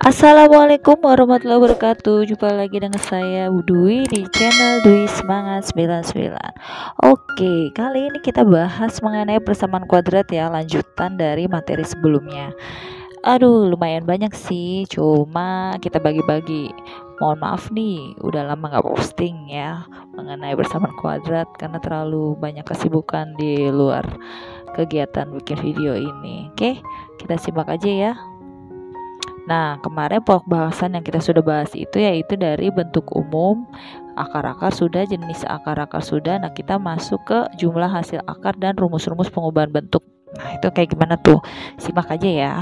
Assalamualaikum warahmatullahi wabarakatuh. Jumpa lagi dengan saya Dwi di channel Dwi Semangat 99. Oke, kali ini kita bahas mengenai persamaan kuadrat ya, lanjutan dari materi sebelumnya. Aduh, lumayan banyak sih, cuma kita bagi-bagi. Mohon maaf nih, udah lama nggak posting ya mengenai persamaan kuadrat karena terlalu banyak kesibukan di luar kegiatan bikin video ini. Oke, kita simak aja ya. Nah, kemarin pembahasan yang kita sudah bahas itu yaitu dari bentuk umum, akar-akar sudah, jenis akar-akar sudah. Nah, kita masuk ke jumlah hasil akar dan rumus-rumus pengubahan bentuk. Nah, itu kayak gimana tuh? Simak aja ya.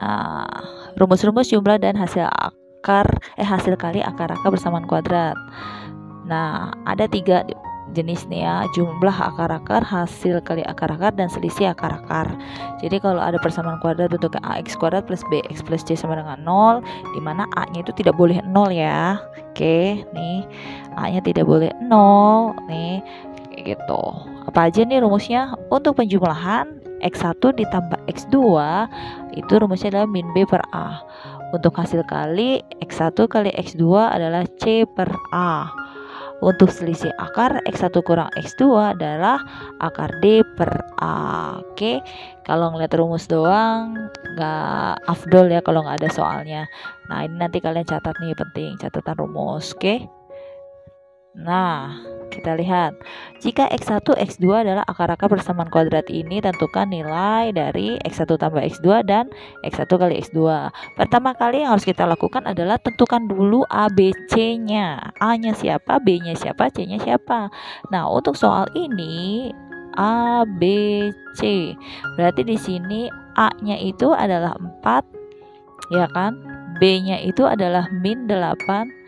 Nah, rumus-rumus jumlah dan hasil kali akar-akar bersamaan kuadrat. Nah, ada 3 jenis nih ya, jumlah akar-akar, hasil kali akar-akar, dan selisih akar-akar. Jadi kalau ada persamaan kuadrat bentuknya ax kuadrat plus bx plus c sama dengan 0, dimana a nya itu tidak boleh 0 ya. Oke, nih a nya tidak boleh 0 nih, kayak gitu. Apa aja nih rumusnya? Untuk penjumlahan x1 ditambah x2 itu rumusnya adalah min b per a. Untuk hasil kali x1 kali x2 adalah c per a. Untuk selisih akar x1 kurang x2 adalah akar D per A. Oke, kalau ngeliat rumus doang nggak afdol ya kalau nggak ada soalnya. Nah, ini nanti kalian catat nih, penting catatan rumus. Oke, nah kita lihat, jika x1 x2 adalah akar-akar persamaan kuadrat ini, tentukan nilai dari x1 tambah x2 dan x1 kali x2. Pertama kali yang harus kita lakukan adalah tentukan dulu A, B, C-nya. A-nya siapa, B-nya siapa, C-nya siapa. Nah, untuk soal ini A, B, C. Berarti di sini A-nya itu adalah 4, ya kan? B-nya itu adalah min 8,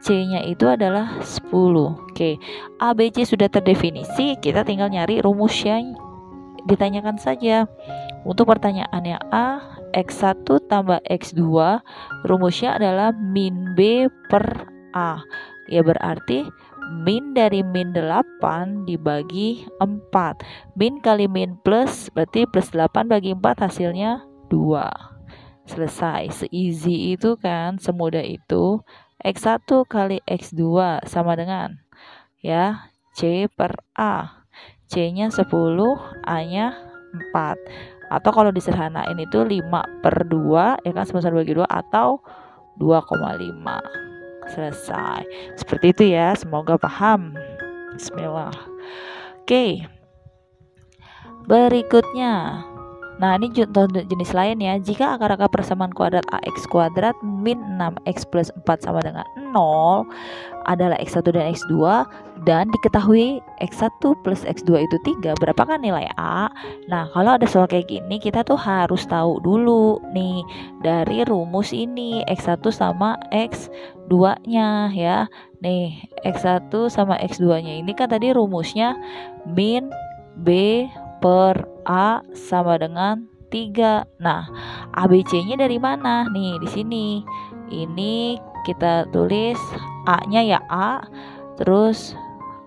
C-nya itu adalah 10. Oke, A, B, C sudah terdefinisi, kita tinggal nyari rumus yang ditanyakan saja. Untuk pertanyaan yang A, x1 tambah x2, rumusnya adalah min B per A. Ya berarti min dari min 8 dibagi 4. Min kali min plus, berarti plus 8 bagi 4 hasilnya 2. Selesai, se-easy itu kan, semudah itu. X1 kali X2 sama dengan ya C per A. C-nya 10, A-nya 4. Atau kalau disederhanain itu 5 per 2 ya kan, 9 bagi 2 atau 2,5. Selesai. Seperti itu ya, semoga paham. Bismillah. Oke. Berikutnya, nah ini contoh jenis lain ya. Jika akar-akar persamaan kuadrat ax kuadrat min 6x plus 4 sama dengan 0 adalah x1 dan x2, dan diketahui x1 plus x2 itu 3, berapakah nilai a? Nah, kalau ada soal kayak gini, kita tuh harus tahu dulu nih dari rumus ini x1 sama x2 nya ya. Nih, x1 sama x2 nya ini kan tadi rumusnya min b per A sama dengan 3. Nah, ABC-nya dari mana? Nih, di sini. Ini kita tulis A-nya ya A, terus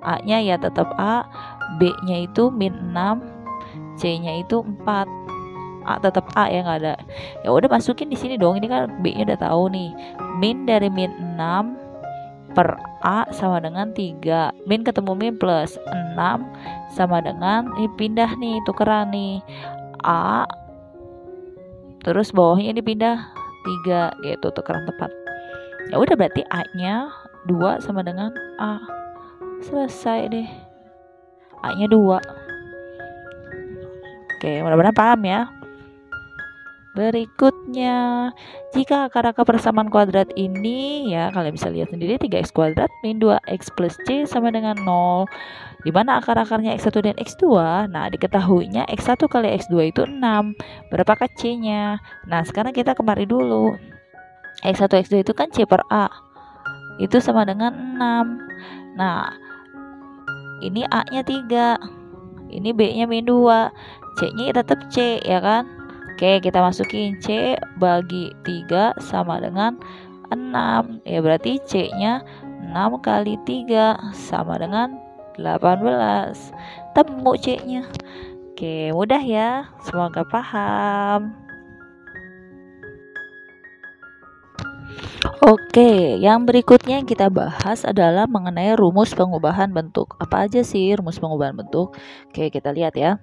A-nya ya tetap A, B-nya itu min 6, C-nya itu 4. A tetap A ya, nggak ada. Ya udah masukin di sini dong. Ini kan B-nya udah tahu nih. Min dari min 6 per A sama dengan 3. Min ketemu min plus 6 sama dengan, ini pindah nih, tukeran nih, A terus bawahnya dipindah 3 gitu, tukeran tepat. Ya udah berarti A-nya 2 sama dengan A. Selesai deh. A-nya 2. Oke, mudah-mudahan paham ya. Berikutnya, jika akar-akar persamaan kuadrat ini ya, kalian bisa lihat sendiri 3x kuadrat min 2x plus c sama dengan 0. Dimana akar-akarnya x1 dan x2? Nah, diketahuinya x1 kali x2 itu 6. Berapakah c-nya? Nah, sekarang kita kemari dulu. x1 x2 itu kan c per a. Itu sama dengan 6. Nah, ini a-nya 3. Ini b-nya min 2. C-nya tetap c ya kan? Oke, kita masukin C bagi 3 sama dengan 6. Ya berarti C-nya 6 kali 3 sama dengan 18. Temu C-nya. Oke, mudah ya. Semoga paham. Oke, yang berikutnya yang kita bahas adalah mengenai rumus pengubahan bentuk. Apa aja sih rumus pengubahan bentuk? Oke, kita lihat ya.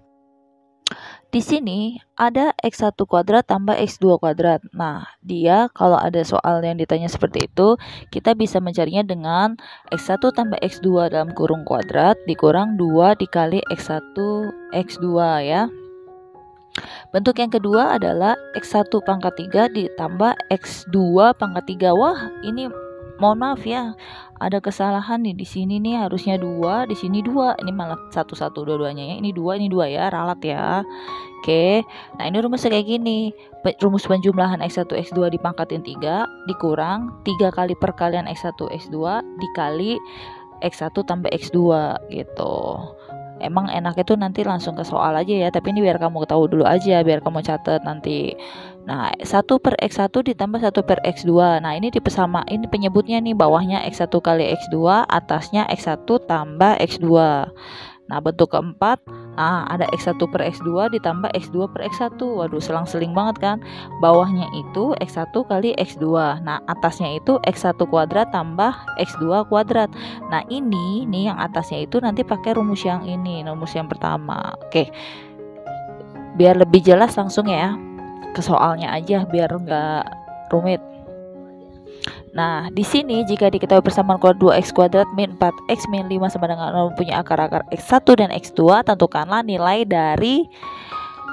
Di sini ada X1 kuadrat tambah X2 kuadrat. Nah, dia kalau ada soal yang ditanya seperti itu, kita bisa mencarinya dengan X1 tambah X2 dalam kurung kuadrat dikurang 2 dikali X1 X2 ya. Bentuk yang kedua adalah X1 pangkat 3 ditambah X2 pangkat 3. Wah, ini mohon maaf ya, ada kesalahan nih di sini nih, harusnya 2, di sini 2. Ini malah 1 dua-duanya ya. Ini 2 ya, ralat ya. Oke. Nah, ini rumusnya kayak gini. Rumus penjumlahan X1 X2 dipangkatin 3 dikurang 3 kali perkalian X1 X2 dikali X1 tambah X2 gitu. Emang enaknya tuh nanti langsung ke soal aja ya, tapi ini biar kamu tahu dulu aja, biar kamu catat nanti. Nah, 1 per X1 ditambah 1 per X2. Nah, ini tipesama, ini penyebutnya nih, bawahnya X1 kali X2, atasnya X1 tambah X2. Nah, bentuk keempat, ada X1 per X2 ditambah X2 per X1. Waduh, selang-seling banget kan. Bawahnya itu X1 kali X2. Nah, atasnya itu X1 kuadrat tambah X2 kuadrat. Nah, ini nih yang atasnya itu nanti pakai rumus yang ini, rumus yang pertama. Oke. Biar lebih jelas langsung ya ke soalnya aja biar nggak rumit. Nah, di sini jika diketahui persamaan kuadrat 2x kuadrat min 4x min 5 sama dengan 0 mempunyai akar-akar x1 dan x2, tentukanlah nilai dari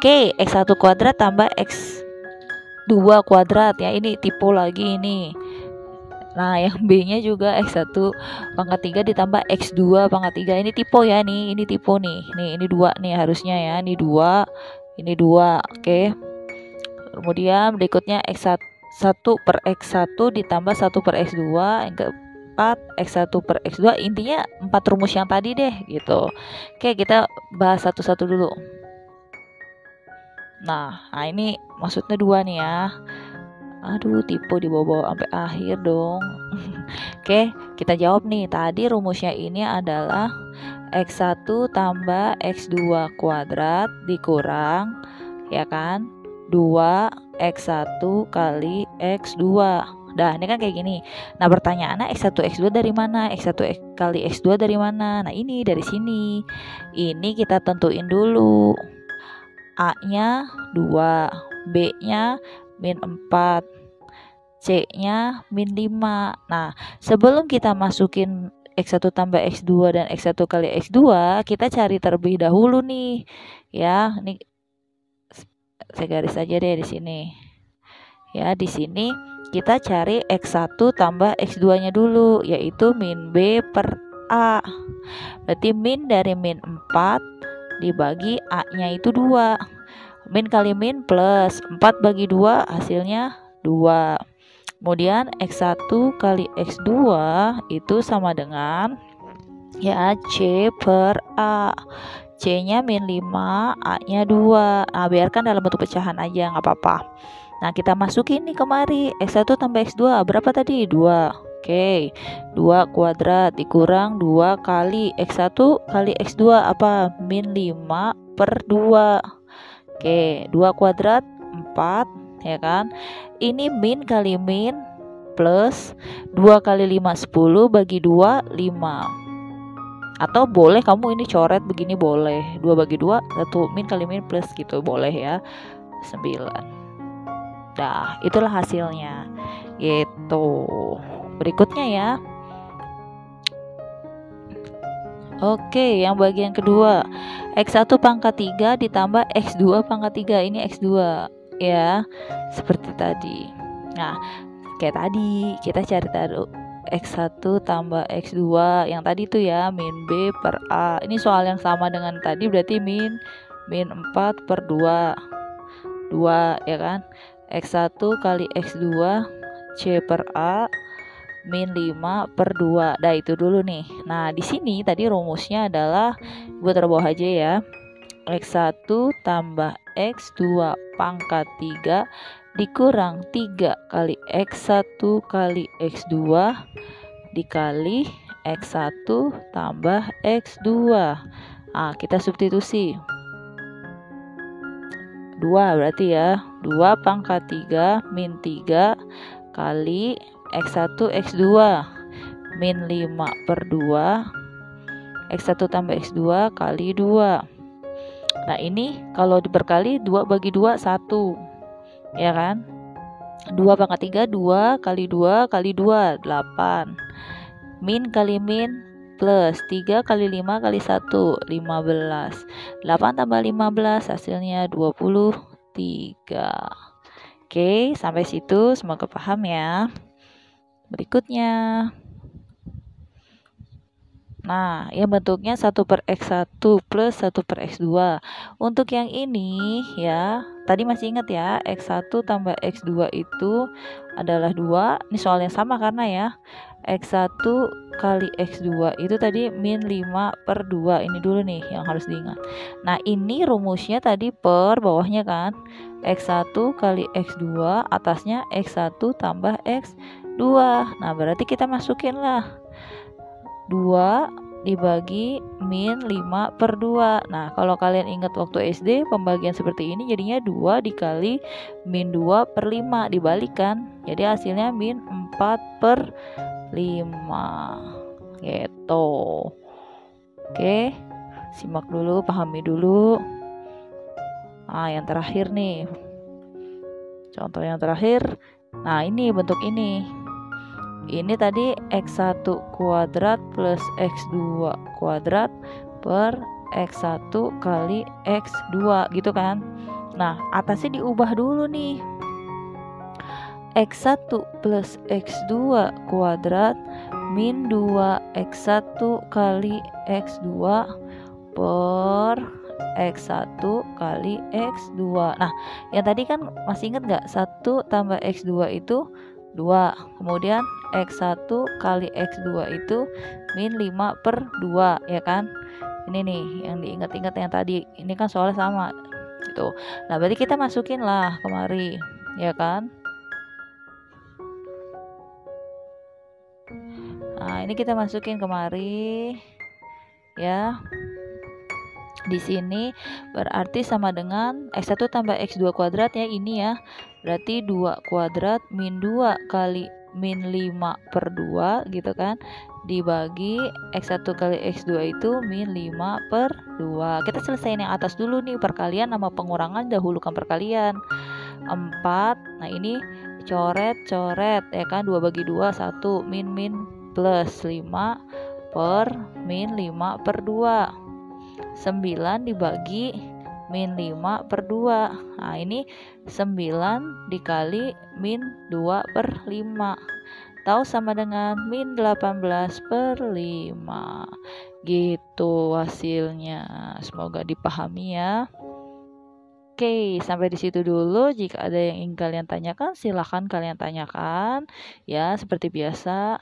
x1 kuadrat tambah x2 kuadrat ya. Ini tipe lagi ini. Nah, yang B-nya juga x1 pangkat 3 ditambah x2 pangkat 3. Ini tipe ya nih, ini tipe nih. Nih, ini 2 nih harusnya ya. Ini 2, ini 2. Oke. Kemudian berikutnya x1 per X1 ditambah 1 per X2, yang keempat X1 per X2, intinya 4 rumus yang tadi deh gitu. Oke, kita bahas satu-satu dulu. Nah, ini maksudnya 2 nih ya. Aduh, tipe dibawa-bawa sampai akhir dong. Oke, kita jawab nih. Tadi rumusnya ini adalah X1 tambah X2 kuadrat dikurang, ya kan, 2x1 kali x2. Nah, ini kan kayak gini. Nah, pertanyaannya X1 X2 dari mana? X1 kali X2 dari mana? Nah, ini dari sini. Ini kita tentuin dulu. A-nya 2, B-nya min 4, C-nya min 5. Nah, sebelum kita masukin X1 tambah X2 dan X1 kali X2, kita cari terlebih dahulu nih. Ya, ini saya garis aja deh di sini. Ya, di sini kita cari X1 tambah X2-nya dulu, yaitu min B per A. Berarti min dari min 4 dibagi A-nya itu 2. Min kali min plus 4 bagi 2 hasilnya 2. Kemudian X1 kali X2 itu sama dengan ya C per A. C-nya min 5, A-nya 2. Nah, biarkan dalam bentuk pecahan aja, nggak apa-apa. Nah, kita masukin nih kemari. X1 tambah X2, berapa tadi? 2. Oke, 2 kuadrat dikurang 2 kali X1 kali X2 apa? Min 5 per 2. Oke, 2 kuadrat 4, ya kan? Ini min kali min plus 2 kali 5, 10 bagi 2, 5. Atau boleh kamu ini coret begini, boleh 2 bagi 2, 1 min kali min plus gitu, boleh ya, 9. Nah, itulah hasilnya gitu. Berikutnya ya. Oke, yang bagian kedua, X1 pangkat 3 ditambah X2 pangkat 3. Ini X2 ya, seperti tadi. Nah, kayak tadi kita cari taruh X1 tambah X2 yang tadi tuh ya, min B per A. Ini soal yang sama dengan tadi, berarti min 4 per 2 ya kan. X1 kali X2 C per A min 5 per 2. Nah, itu dulu nih. Nah, di sini tadi rumusnya adalah gue taruh bawah aja ya. X1 tambah X2 pangkat 3 dikurang 3 kali X1 kali X2 dikali X1 tambah X2. Nah, kita substitusi. 2 berarti ya. 2 pangkat 3 min 3 kali X1 X2 min 5/2 X1 tambah X2 kali 2. Nah ini kalau diperkali 2 bagi 2 1, ya kan? 2/3 2 kali 2 kali 2 8. Min kali min plus 3 kali 5 kali 1 15. 8 tambah 15 hasilnya 23. Oke, sampai situ semoga paham ya. Berikutnya, nah, yang bentuknya 1/x1 plus 1/x2. Untuk yang ini ya, tadi masih ingat ya, x1 tambah x2 itu adalah 2. Ini soal yang sama karena ya, x1 kali x2 itu tadi min 5/2. Ini dulu nih yang harus diingat. Nah, ini rumusnya tadi per bawahnya kan, x1 kali x2, atasnya x1 tambah x2. Nah, berarti kita masukin lah 2 dibagi min 5/2. Nah, kalau kalian ingat waktu SD pembagian seperti ini jadinya 2 dikali min 2/5 dibalikan. Jadi hasilnya min 4/5 gitu. Oke, simak dulu, pahami dulu. Nah, yang terakhir nih, contoh yang terakhir. Nah, ini bentuk ini. Ini tadi x1 kuadrat plus x2 kuadrat per x1 kali x2 gitu kan. Nah, atasnya diubah dulu nih. x1 plus x2 kuadrat min 2x1 kali x2 per x1 kali x2. Nah, yang tadi kan masih ingat nggak? 1 tambah x2 itu 2. Kemudian x1 kali x2 itu min 5/2, ya kan? Ini nih yang diingat-ingat yang tadi. Ini kan soalnya sama gitu. Nah, berarti kita masukin lah kemari, ya kan? Nah, ini kita masukin kemari ya. Di sini berarti sama dengan x1 tambah x2 kuadrat ya, ini ya. Berarti 2 kuadrat min 2 kali min 5/2 gitu kan, dibagi x1 kali x2 itu min 5/2. Kita selesaiin yang atas dulu nih, perkalian sama pengurangan, dahulukan perkalian. 4. Nah, ini coret-coret ya kan, 2 bagi 2 1, min plus 5 per min 5/2. 9 dibagi min 5/2. Nah, ini 9 dikali min 2/5. Tahu sama dengan min 18/5. Gitu hasilnya. Semoga dipahami ya. Oke, sampai di situ dulu. Jika ada yang ingin kalian tanyakan, silahkan kalian tanyakan ya, seperti biasa.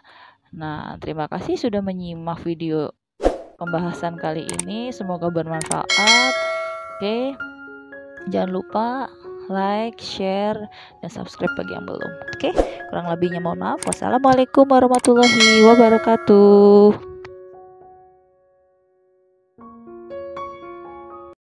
Nah, terima kasih sudah menyimak video pembahasan kali ini, semoga bermanfaat. Oke, jangan lupa like, share, dan subscribe bagi yang belum. Oke, kurang lebihnya mohon maaf. Wassalamualaikum warahmatullahi wabarakatuh.